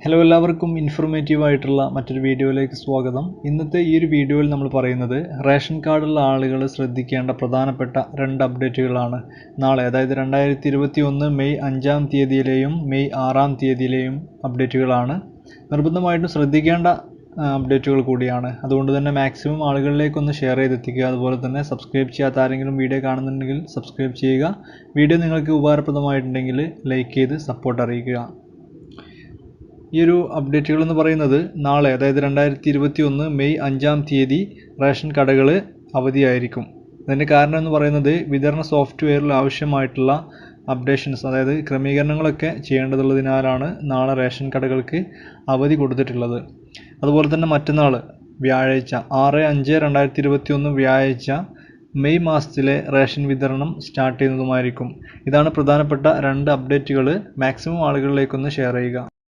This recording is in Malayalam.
ഹലോ എല്ലാവർക്കും ഇൻഫോർമേറ്റീവ് ആയിട്ടുള്ള മറ്റൊരു വീഡിയോയിലേക്ക് സ്വാഗതം. ഇന്നത്തെ ഈ ഒരു വീഡിയോയിൽ നമ്മൾ പറയുന്നത് റേഷൻ കാർഡുള്ള ആളുകൾ ശ്രദ്ധിക്കേണ്ട പ്രധാനപ്പെട്ട 2 അപ്ഡേറ്റുകളാണ്. നാളെ അതായത് 2021 മെയ് 5-ാം തീയതിയിലെയും മെയ് 6-ാം തീയതിയിലെയും അപ്ഡേറ്റുകളാണ്. നിർബന്ധമായിട്ടും ശ്രദ്ധിക്കേണ്ട അപ്ഡേറ്റുകൾ കൂടിയാണ്. അതുകൊണ്ട് തന്നെ മാക്സിമം ആളുകളിലേക്കൊന്ന് ഷെയർ ചെയ്തെത്തിക്കുക. അതുപോലെ തന്നെ സബ്സ്ക്രൈബ് ചെയ്യാത്ത ആരെങ്കിലും വീഡിയോ കാണുന്നുണ്ടെങ്കിൽ സബ്സ്ക്രൈബ് ചെയ്യുക. വീഡിയോ നിങ്ങൾക്ക് ഉപകാരപ്രദമായിട്ടുണ്ടെങ്കിൽ ലൈക്ക് ചെയ്ത് സപ്പോർട്ട് അറിയിക്കുക. ഈ ഒരു അപ്ഡേറ്റുകൾ എന്ന് പറയുന്നത് നാളെ അതായത് 2021 മെയ് 5-ാം തീയതി റേഷൻ കടകൾ അവധിയായിരിക്കും. അതിൻ്റെ കാരണം എന്ന് പറയുന്നത് വിതരണ സോഫ്റ്റ്വെയറിൽ ആവശ്യമായിട്ടുള്ള അപ്ഡേഷൻസ് അതായത് ക്രമീകരണങ്ങളൊക്കെ ചെയ്യേണ്ടതുള്ളതിനാലാണ് നാളെ റേഷൻ കടകൾക്ക് അവധി കൊടുത്തിട്ടുള്ളത്. അതുപോലെ തന്നെ മറ്റന്നാൾ വ്യാഴാഴ്ച 6/5/2021 വ്യാഴാഴ്ച മെയ് മാസത്തിലെ റേഷൻ വിതരണം സ്റ്റാർട്ട് ചെയ്യുന്നതുമായിരിക്കും. ഇതാണ് പ്രധാനപ്പെട്ട 2 അപ്ഡേറ്റുകൾ. മാക്സിമം ആളുകളിലേക്കൊന്ന് ഷെയർ ചെയ്യുക.